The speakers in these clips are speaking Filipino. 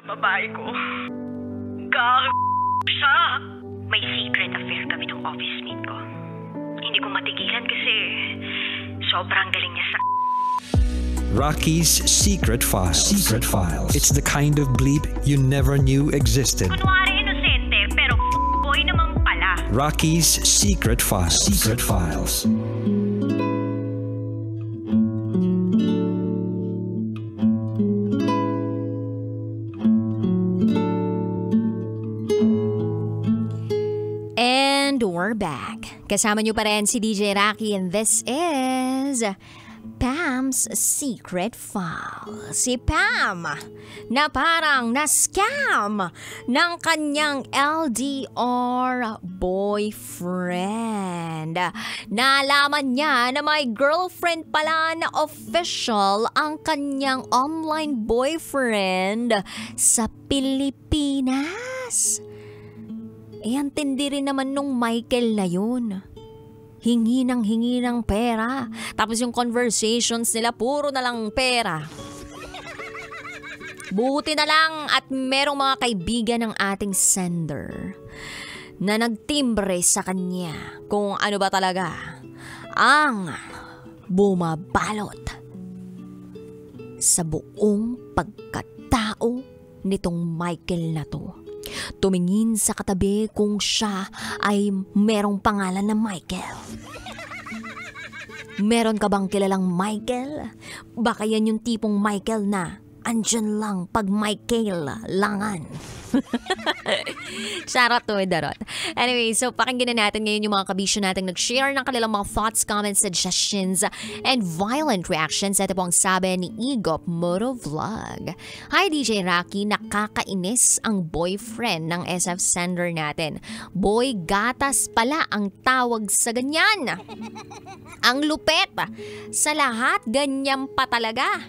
babae ko. Siya. May secret affair kami ng office mate ko. Hindi ko matigilan kasi sobrang galing niya sa... Rocky's Secret Files. Secret Files. It's the kind of bleep you never knew existed. Kunwari inosente, pero boy naman pala. Rocky's Secret Files. Secret Files. And we're back. Kasama niyo pa rin si DJ Rocky and this is Pam's Secret File. Si Pam na parang na-scam ng kanyang LDR boyfriend. Nalaman niya na may girlfriend pala na official ang kanyang online boyfriend sa Pilipinas. Ang tindi rin naman nung Michael na yun. Hingi ng pera. Tapos yung conversations nila, puro na lang pera. Buti na lang at merong mga kaibigan ng ating sender na nagtimbre sa kanya kung ano ba talaga ang bumabalot sa buong pagkatao nitong Michael na to. Tumingin sa katabi kung siya ay merong pangalan na Michael. Meron ka bang kilalang Michael? Baka yan yung tipong Michael na andyan lang pag Michael langan. Charot to, darot. Anyway, so pakinggan na natin ngayon yung mga kabisyo natin nag-share ng kanilang mga thoughts, comments, suggestions, and violent reactions. Ito po ang sabi ni Igop Motovlog. Hi DJ Rocky, nakakainis ang boyfriend ng SF sender natin. Boy gatas pala ang tawag sa ganyan. Ang lupet. Sa lahat, ganyan pa talaga.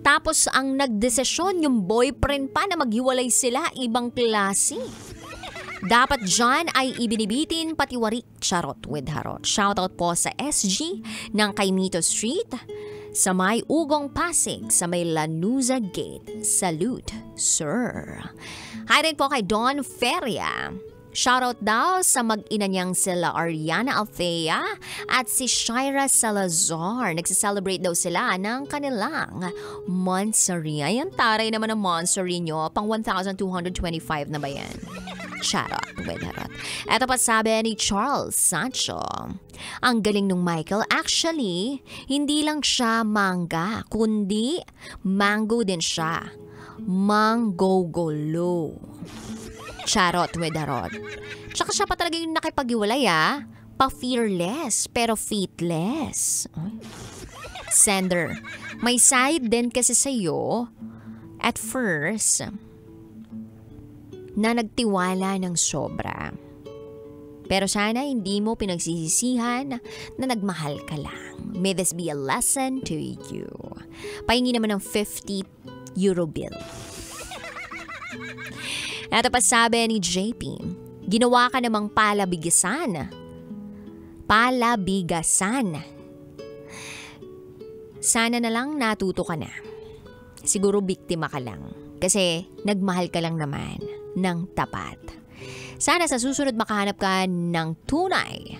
Tapos ang nagdesisyon yung boyfriend pa na maghiwalay sila, ibang klase. Dapat dyan ay ibinibitin patiwari. Charot with harot. Shoutout po sa SG ng Caimito Street, sa may Ugong Pasig, sa may Lanuza Gate. Salute, sir. Hi rin po kay Don Feria. Shoutout daw sa mag-ina niyang sila Ariana Althea at si Shira Salazar. Nagsiselebrate daw sila ng kanilang Monthsary. Ayan, taray naman ang Monthsary nyo. Pang 1,225 na ba yan? Shoutout with harot. Ito pa sabi ni Charles Sancho. Ang galing nung Michael. Actually, hindi lang siya manga, kundi mango din siya. Manggogolo. Charot with harot. Tsaka siya pa talaga yung nakipag-iwalay pa-fearless pero faithless. Sender, may side din kasi sa'yo at first na nagtiwala ng sobra. Pero sana hindi mo pinagsisisihan na nagmahal ka lang. May this be a lesson to you. Pahingi naman ng 50 euro bill. Ito pa sabi ni JP, ginawa ka namang palabigasan. Palabigasan. Sana na lang natuto ka na. Siguro biktima ka lang. Kasi nagmahal ka lang naman ng tapat. Sana sa susunod makahanap ka ng tunay.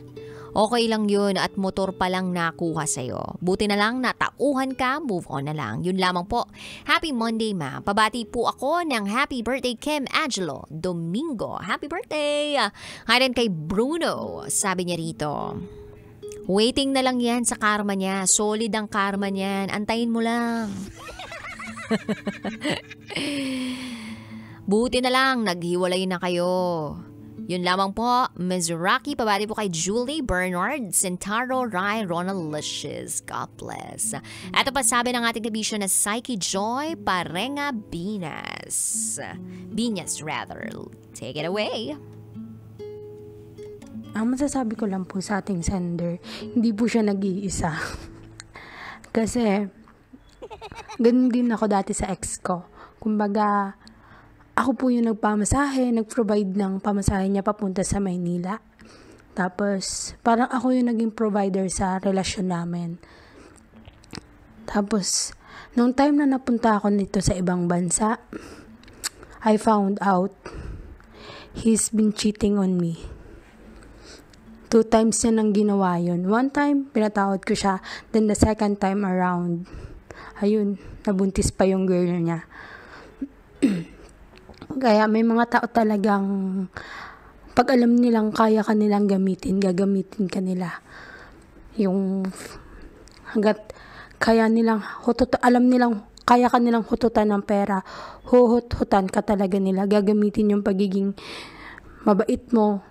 Okay lang yun at motor pa lang nakuha sa'yo. Buti na lang natauhan ka, move on na lang. Yun lamang po. Happy Monday, ma. Pabati po ako ng happy birthday Kim Angelo Domingo. Happy birthday! Hi rin kay Bruno. Sabi niya rito, waiting na lang yan sa karma niya. Solid ang karma niyan. Antayin mo lang. Buti na lang, naghiwalay na kayo. Yun lamang po, Ms. Rocky. Pabati po kay Julie Bernard, Centaro, Rai, Ronald Licious. God bless. Ito pa sabi ng ating kabisyo na Psyche Joy Parenga Binas. Binas rather. Take it away. Ang masasabi ko lang po sa ating sender, hindi po siya nag-iisa. Kasi, ganun din ako dati sa ex ko. Kumbaga, ako po yung nagpamasahe, nag-provide ng pamasahe niya papunta sa Maynila. Tapos, parang ako yung naging provider sa relasyon namin. Tapos, nung time na napunta ako nito sa ibang bansa, I found out he's been cheating on me. 2 times niya nang ginawa yun. 1 time, pinatawad ko siya. Then the second time around, ayun, nabuntis pa yung girl niya. Kaya may mga tao talagang pag alam nilang kaya ka nilang gamitin, gagamitin ka nila. Yung hanggat kaya nilang alam nilang kaya ka nilang hututan ng pera, huhututan ka talaga nila. Gagamitin yung pagiging mabait mo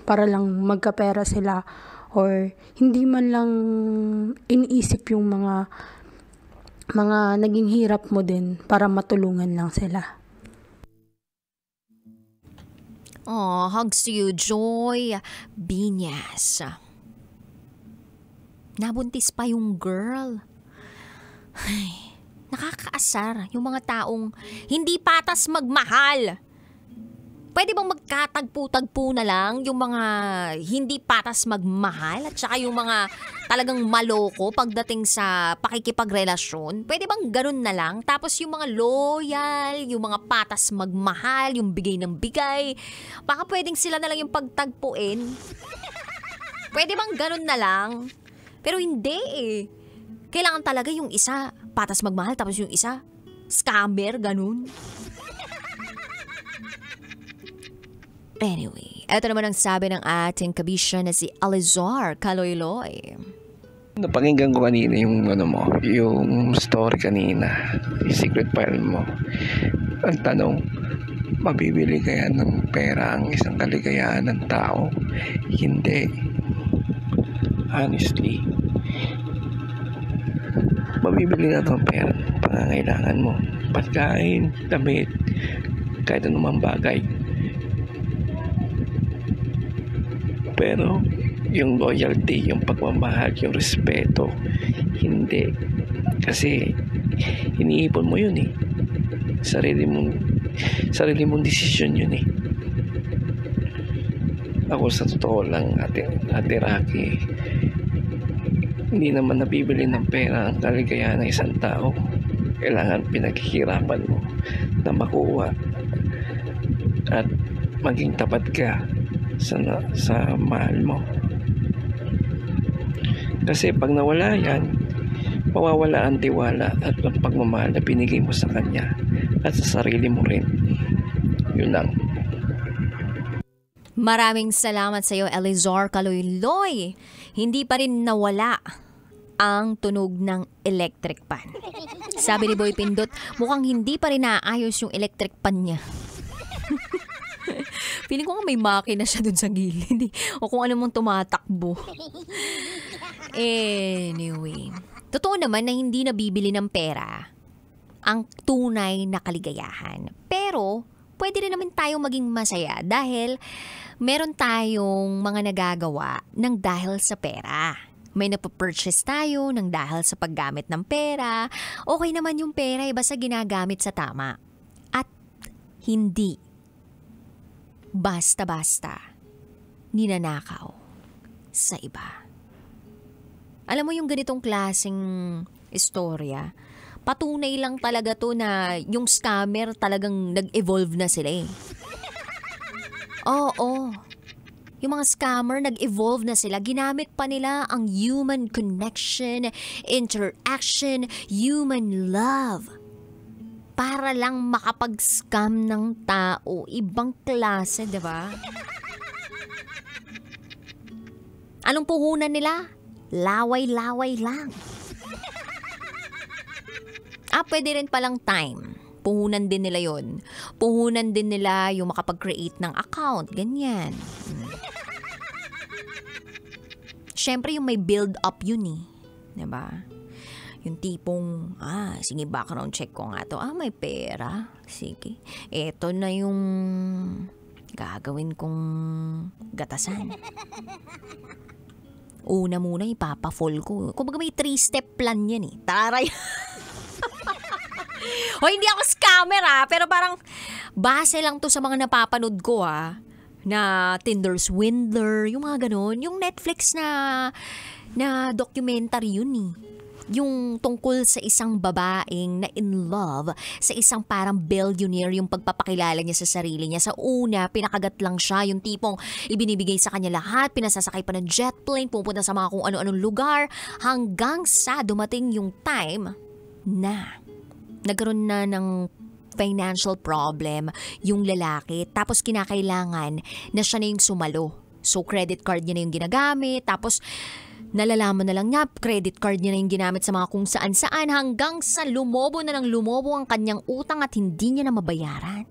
para lang magkapera sila, or hindi man lang iniisip yung mga naging hirap mo din para matulungan lang sila. Oh, hugs to you, Joy Binyas. Nabuntis pa yung girl. Ay, nakakaasar yung mga taong hindi patas magmahal. Pwede bang magkatagpo-tagpo na lang yung mga hindi patas magmahal at saka yung mga talagang maloko pagdating sa pakikipagrelasyon? Pwede bang ganun na lang? Tapos yung mga loyal, yung mga patas magmahal, yung bigay ng bigay, baka pwedeng sila na lang yung pagtagpuin? Pwede bang ganun na lang? Pero hindi eh. Kailangan talaga yung isa patas magmahal tapos yung isa scammer, ganun. Anyway, eto naman ang sabi ng ating kabisya na si Alizar Kaloyloy. Napakinggan ko kanina yung yung story kanina, yung secret file mo. Ang tanong, mabibili kaya ng pera ang isang kaligayahan ng tao? Hindi. Honestly, mabibili na ng pera pangangailangan mo. Pagkain, damit, kahit anumang bagay. Pero yung loyalty, yung pagmamahal, yung respeto, hindi. Kasi iniipon mo yun eh. Sarili mong desisyon yun eh. Ako sa totoo lang, Ate Rocky, hindi naman nabibili ng pera ang kaligayahan ng isang tao. Kailangan pinaghihirapan mo na makuha at maging tapat ka sa mahal mo. Kasi pag nawala yan, mawawala ang tiwala at ang pagmamahal na binigay mo sa kanya at sa sarili mo rin. Yun lang. Maraming salamat sa iyo, Elizar Kaloyloy. Hindi pa rin nawala ang tunog ng electric pan. Sabi ni Boy Pindot, mukhang hindi pa rin naayos yung electric pan niya. Feeling ko nga may makina siya dun sa gilid. O kung ano mong tumatakbo. Anyway, totoo naman na hindi nabibili ng pera ang tunay na kaligayahan. Pero, pwede rin naman tayong maging masaya dahil meron tayong mga nagagawa ng dahil sa pera. May napapurchase tayo ng dahil sa paggamit ng pera. Okay naman yung pera, basta ginagamit sa tama. At hindi basta-basta ninanakaw sa iba. Alam mo yung ganitong klaseng istorya, patunay lang talaga to na yung scammer talagang nag-evolve na sila eh. Oo. Yung mga scammer nag-evolve na sila. Ginamit pa nila ang human connection, interaction, human love para lang makapag-scam ng tao. Ibang klase, di ba? Anong puhunan nila? Laway-laway lang. Pwede rin palang time. Puhunan din nila yon. Puhunan din nila yung makapag-create ng account. Ganyan. Siyempre yung may build up yun eh. Diba? Yung tipong, sige background check ko nga to. May pera. Sige. Eto na yung gagawin kong gatasan. Una muna ipapa-fall ko. Kumbaga may 3-step plan yan eh. Taray. Hindi ako scammer pero parang base lang to sa mga napapanood ko na Tinder Swindler, yung mga ganon. Yung Netflix na documentary yun eh. yung tungkol sa isang babaeng na in love sa isang parang billionaire yung pagpapakilala niya sa sarili niya. Sa una, pinakagat lang siya, yung tipong ibinibigay sa kanya lahat, pinasasakay pa ng jet plane, pupunta sa mga kung ano-anong lugar, hanggang sa dumating yung time na nagkaroon na ng financial problem yung lalaki, tapos kinakailangan na siya na yung sumalo. So credit card niya na yung ginagamit, tapos nalalaman na lang niya, credit card niya na yung ginamit sa mga kung saan-saan hanggang sa lumobo na ng lumobo ang kanyang utang at hindi niya na mabayaran.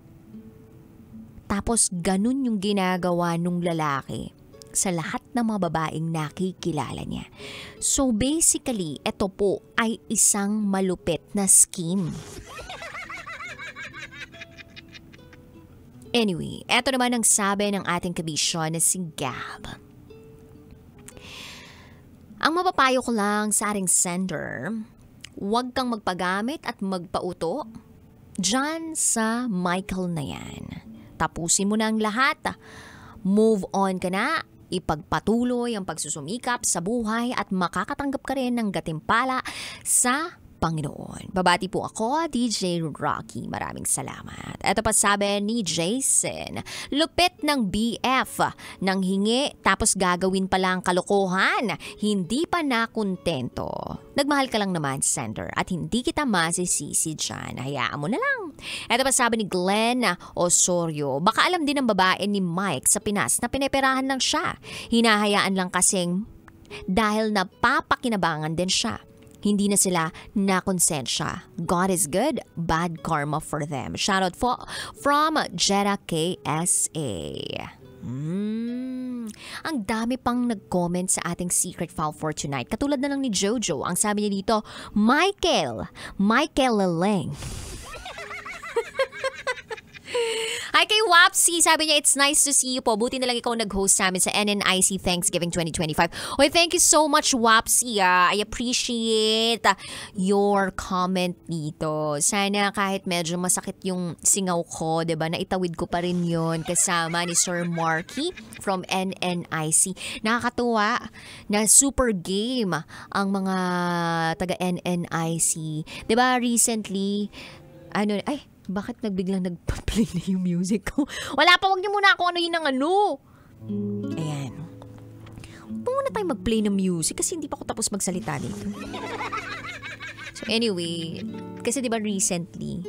Tapos ganun yung ginagawa nung lalaki sa lahat ng mga babaeng nakikilala niya. So basically, ito po ay isang malupit na scheme. Anyway, eto naman ang sabi ng ating kabisyon na si Gab. Ang mapapayo ko lang sa ating sender, huwag kang magpagamit at magpauto dyan sa Michael na yan. Tapusin mo na ang lahat. Move on ka na. Ipagpatuloy ang pagsusumikap sa buhay at makakatanggap ka rin ng gatimpala sa Panginoon. Babati po ako, DJ Rocky. Maraming salamat. Ito pa sabi ni Jason, lupit ng BF, nang hingi tapos gagawin pala ang kalokohan. Hindi pa nakontento. Nagmahal ka lang naman, sender, at hindi kita masisisi dyan. Hayaan mo na lang. Ito pa sabi ni Glenn Osorio, baka alam din ng babae ni Mike sa Pinas na pineperahan lang siya. Hinahayaan lang kasing dahil napapakinabangan din siya. Hindi na sila nakonsensya. God is good, bad karma for them. Shoutout from Jetta KSA. Ang dami pang nag-comment sa ating secret file for tonight. Katulad na lang ni Jojo. Ang sabi niya dito, Michael Leleng. Hi kay Wapsi, sabi niya, it's nice to see you po. Buti na lang ikaw nag-host sa amin sa NNIC Thanksgiving 2025. Oy, thank you so much, Wapsi. I appreciate your comment dito. Sana kahit medyo masakit yung singaw ko, diba, naitawid ko pa rin yun kasama ni Sir Marky from NNIC. Nakakatuwa na super game ang mga taga NNIC. Diba, recently, bakit nagbiglang nagpa-play na yung music ko? Wala pa, wag niyo muna ako ano yun ng ano. Ayan. Huwag muna tayo mag-play ng music kasi hindi pa ako tapos magsalita dito. So anyway, kasi diba recently,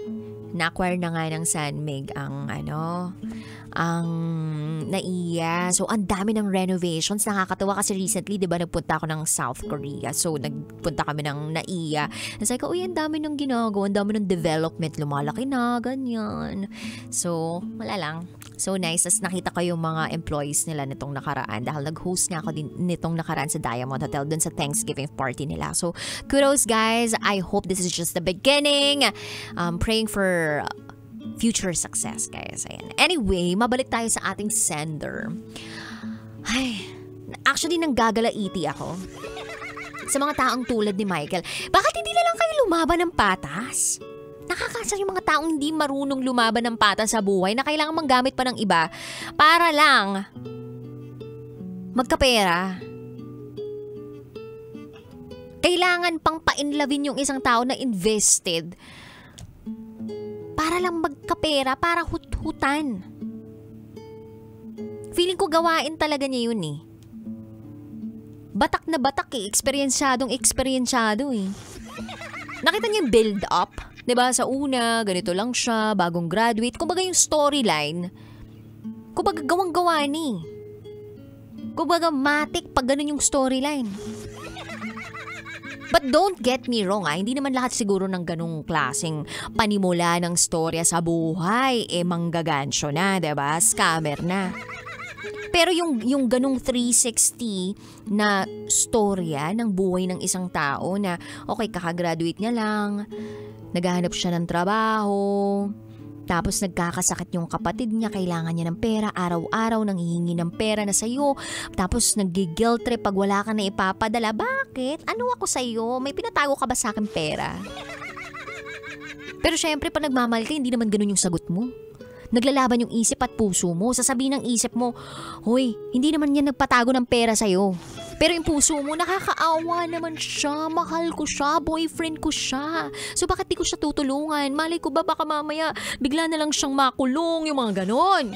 na-acquire na nga ng Sanmig ang NAIA. So, ang dami ng renovations. Nakakatawa kasi recently, di ba, nagpunta ako ng South Korea. So, nagpunta kami ng NAIA. Sabi ko, ang dami ng ginagawa, ang dami ng development. Lumalaki na, ganyan. So, wala lang. So, nice. As nakita ko yung mga employees nila nitong nakaraan. Dahil nag-host nga ako din nitong nakaraan sa Diamond Hotel dun sa Thanksgiving party nila. So, kudos guys. I hope this is just the beginning. Praying for future success, guys. Ayan. Anyway, mabalik tayo sa ating sender. Ay, actually, nanggagalaiti ako sa mga taong tulad ni Michael. Bakit hindi na lang kayo lumaban ng patas? Nakakasar yung mga taong hindi marunong lumaban ng patas sa buhay na kailangan manggamit pa ng iba para lang magkapera. Kailangan pang pa-inlavin yung isang tao na invested para lang magkapera, para hut-hutan. Feeling ko gawain talaga niya yun eh. Batak na batak eh. Eksperyensyadong eh. Nakita niyo yung build up? Diba? Sa una, ganito lang siya, bagong graduate. Kumbaga yung storyline, kumbaga gawang-gawa ni. Kumbaga matik pag ganun yung storyline. But don't get me wrong, hindi naman lahat siguro ng ganung klaseng panimula ng storya sa buhay, manggagansyo na, diba? Scammer na. Pero yung ganung 360 na storya ng buhay ng isang tao na, okay, kakagraduate niya lang, naghahanap siya ng trabaho, tapos nagkakasakit yung kapatid niya, kailangan niya ng pera, araw-araw nanghihingi ng pera na sa'yo, tapos nag-guilt trip pag wala ka na ipapadala. Bakit? Ano ako sa'yo? May pinatago ka ba sa akin pera? Pero syempre, pag nagmamahal ka, hindi naman ganun yung sagot mo. Naglalaban yung isip at puso mo. Sasabihin ng isip mo, hoy, hindi naman yan nagpatago ng pera sa'yo. Pero yung puso mo, nakakaawa naman siya, mahal ko siya, boyfriend ko siya. So bakit di ko siya tutulungan? Malay ko ba baka mamaya bigla na lang siyang makulong, yung mga ganon.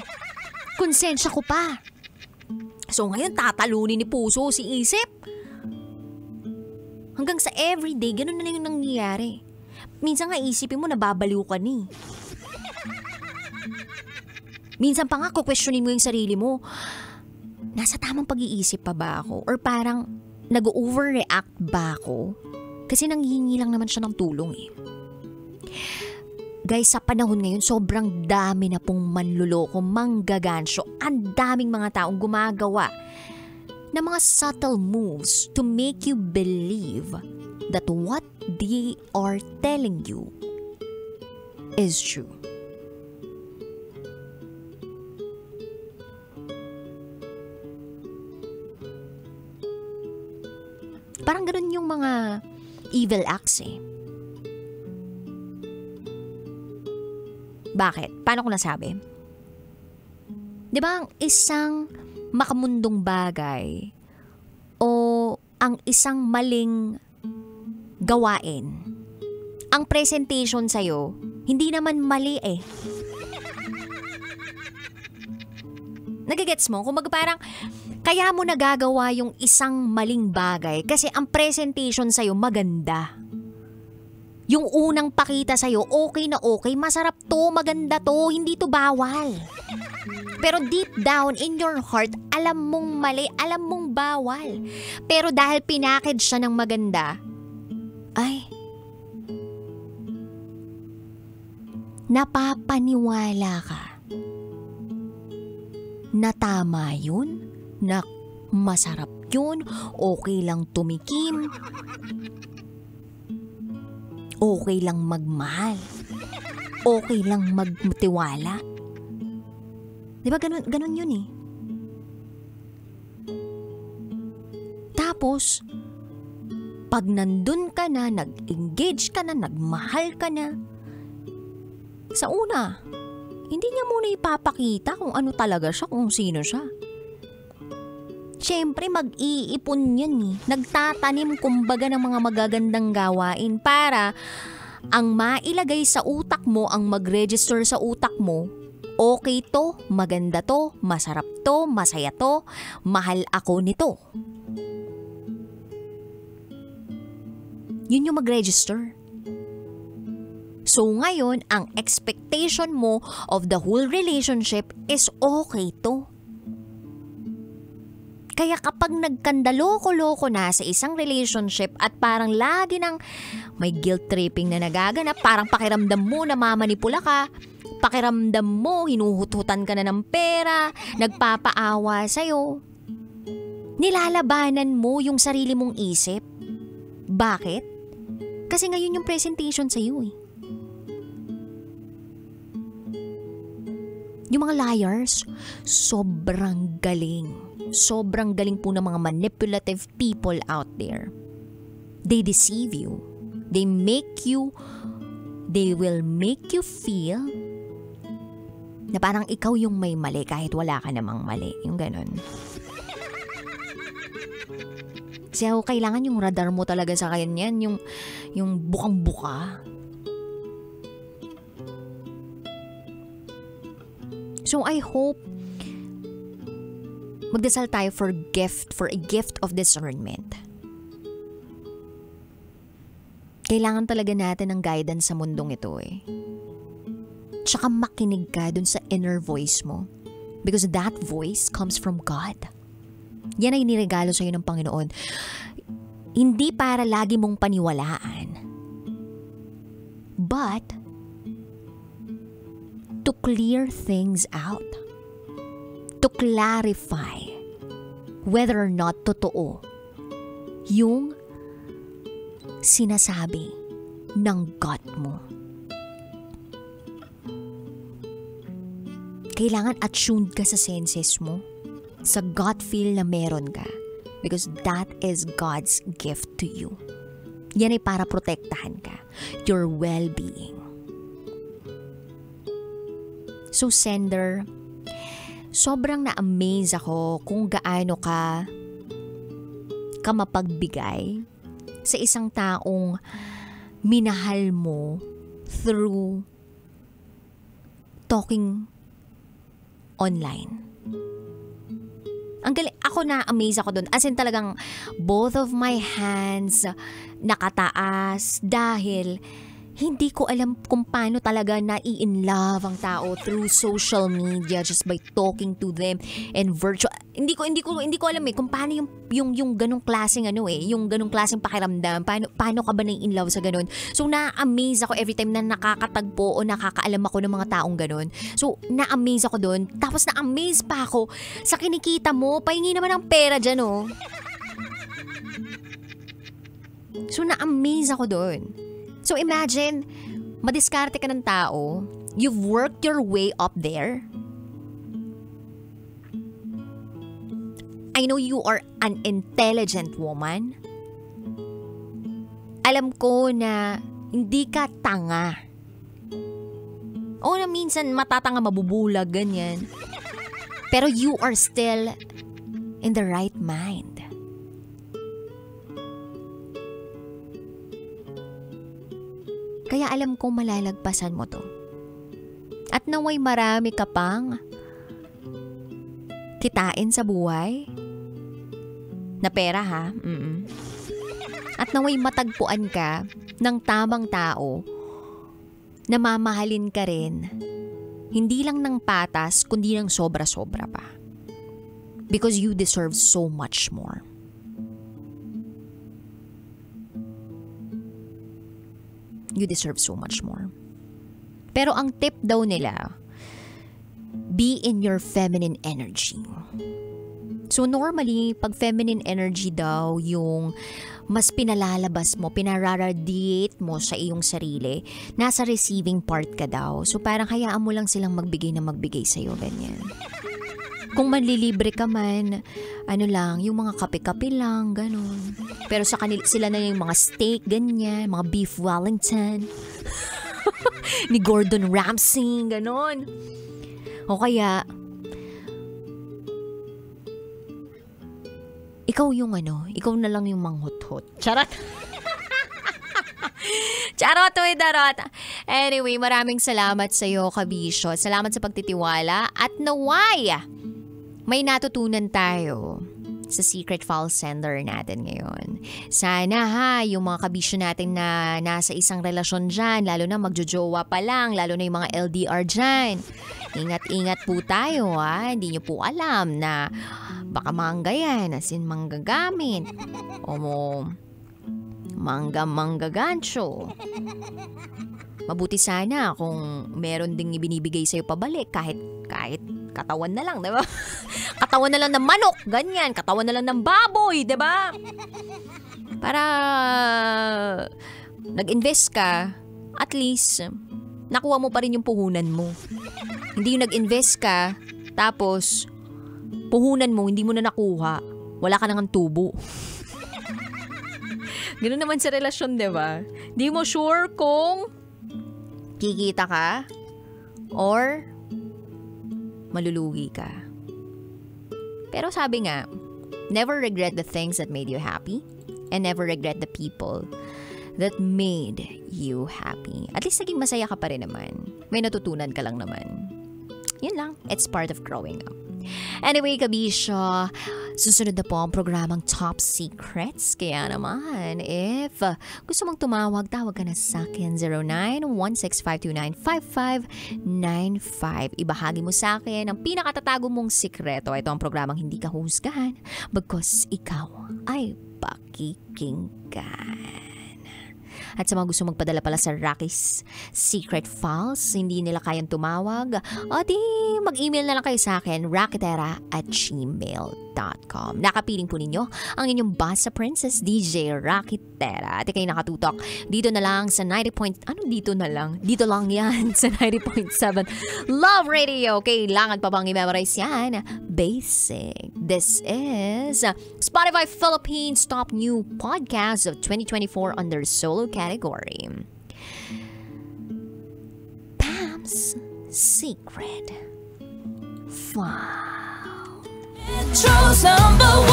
Konsensya ko pa. So ngayon tatalunin ni puso si isip. Hanggang sa everyday, ganon na yung nangyayari. Minsan nga isipin mo nababaliw ka ni. Minsan pa nga questionin mo yung sarili mo. Nasa tamang pag-iisip pa ba ako? Or parang nag-overreact ba ako? Kasi nanghihingi lang naman siya ng tulong eh. Guys, sa panahon ngayon, sobrang dami na pong manluloko, manggagansyo. Ang daming mga taong gumagawa ng mga subtle moves to make you believe that what they are telling you is true. Parang ganun yung mga evil acts eh. Bakit? Paano ko nasabi? Di ba ang isang makamundong bagay o ang isang maling gawain, ang presentation sa'yo, hindi naman mali eh. Nagigets mo? Kung parang kaya mo nagagawa yung isang maling bagay kasi ang presentation sa'yo maganda. Yung unang pakita sa'yo, okay na okay, masarap to, maganda to, hindi to bawal. Pero deep down in your heart, alam mong mali, alam mong bawal. Pero dahil pinackage siya ng maganda, ay, napapaniwala ka na tama yun, na masarap yun, okay lang tumikim, okay lang magmahal, okay lang magtiwala. Di ba ganun yun eh. Tapos, pag nandun ka na, nag-engage ka na, nagmahal ka na, sa una, hindi niya muna ipapakita kung ano talaga siya, kung sino siya. Siyempre, mag-iipon yan eh. Nagtatanim kumbaga ng mga magagandang gawain para ang mailagay sa utak mo, ang mag-register sa utak mo, okay to, maganda to, masarap to, masaya to, mahal ako nito. Yun yung mag-register. So ngayon, ang expectation mo of the whole relationship is okay to. Kaya kapag nagkandaloko-loko na sa isang relationship at parang lagi nang may guilt tripping na nagaganap, parang pakiramdam mo na mamanipula ka, pakiramdam mo hinuhututan ka na ng pera, nagpapaawa sa'yo, nilalabanan mo yung sarili mong isip. Bakit? Kasi ngayon yung presentation sa'yo eh. Yung mga liars, sobrang galing. Sobrang galing po ng mga manipulative people out there. They deceive you. They will make you feel na parang ikaw yung may mali kahit wala ka namang mali. Yung ganun. So, kailangan yung radar mo talaga sa kanyan, yung bukang-buka. So, I hope magdasal tayo for a gift of discernment. Kailangan talaga natin ng guidance sa mundong ito eh. Tsaka makinig ka dun sa inner voice mo. Because that voice comes from God. Yan ay niregalo sa'yo ng Panginoon. Hindi para lagi mong paniwalaan. But, to clear things out. To clarify whether or not totoo yung sinasabi ng gut mo. Kailangan attuned ka sa senses mo, sa gut feel na meron ka, because that is God's gift to you. Yan ay para protektahan ka, your well-being. So sender, sobrang na-amaze ako kung gaano ka ka mapagbigay sa isang taong minahal mo through talking online. Ang galing, ako na-amaze ako dun. As in talagang both of my hands nakataas dahil hindi ko alam kung paano talaga nai-in-love ang tao through social media just by talking to them and virtual. Hindi ko alam kung paano yung ganung klaseng yung ganung klaseng pakiramdam. Paano ka ba nai-in-love sa ganun? So na-amaze ako every time na nakakatagpo o nakakaalam ako ng mga taong ganun. So na-amaze ako doon. Tapos na-amaze pa ako sa kinikita mo. Pahingi naman ng pera dyan, oh. So na-amaze ako doon. So imagine, madiskarte ka ng tao, you've worked your way up there. I know you are an intelligent woman. Alam ko na hindi ka tanga. O na minsan matatanga, mabubulag, ganyan. Pero you are still in the right mind. Kaya alam kong malalagpasan mo to. At naway marami ka pang kitain sa buhay. Na pera, ha? At naway matagpuan ka ng tamang tao na mamahalin ka rin. Hindi lang ng patas, kundi ng sobra-sobra pa. Because you deserve so much more. You deserve so much more. Pero ang tip daw nila, be in your feminine energy. So normally, pag feminine energy daw, yung mas pinalalabas mo, pinararadiate mo sa iyong sarili, nasa receiving part ka daw. So parang hayaan mo lang silang magbigay na magbigay sa'yo, ganyan. Kung manlilibre ka man, yung mga kape-kape lang, ganun. Pero sa kanila, sila na yung mga steak, ganyan, mga beef Wellington, ni Gordon Ramsay, ganun. O kaya, ikaw na lang yung manghuthot. Charot! Charot, uy, darot. Anyway, maraming salamat sa iyo, kabisyo. Salamat sa pagtitiwala at naway may natutunan tayo sa secret file sender natin ngayon. Sana yung mga kabisyo natin na nasa isang relasyon dyan, lalo na magjojowa pa lang, lalo na yung mga LDR dyan. Ingat-ingat po tayo, ha. Hindi nyo po alam na baka manggayan, as in manggagamit. O mo, manggagancho. Mabuti sana kung meron ding ibinibigay sa'yo pabalik kahit katawan na lang, diba? Katawan na lang ng manok, ganyan. Katawan na lang ng baboy, diba? Para nag-invest ka, at least nakuha mo pa rin yung puhunan mo. Hindi yung nag-invest ka, tapos puhunan mo, hindi mo na nakuha. Wala ka nang tubo. Ganoon naman sa relasyon, diba? Di mo sure kung kikita ka or malulugi ka. Pero sabi nga, never regret the things that made you happy and never regret the people that made you happy. At least naging masaya ka pa rin naman. May natutunan ka lang naman. Yun lang. It's part of growing up. Anyway, kabisyo, susunod na po ang programang Top Secrets. Kaya naman, if gusto mong tumawag, tawag ka na sa akin, 0916-529-5595. Ibahagi mo sa akin ang pinakatatago mong sikreto. Ito ang programang hindi ka husgahan bagkus ikaw ay pakikinggan. At sa mga gusto magpadala pala sa Rocky's Secret Files, hindi nila kayang tumawag, o di mag-email na lang kayo sa akin, rockitera@gmail.com. Nakapiling po ninyo ang inyong Basta Princess DJ Rockitera. At kayo nakatutok dito na lang sa 90. Dito lang yan sa 90.7 Love Radio. Kailangan pa bang i-memorize yan? Basic. This is Spotify Philippines Top New Podcast of 2024 under Solo category. Pam's Secret File. Metro's #1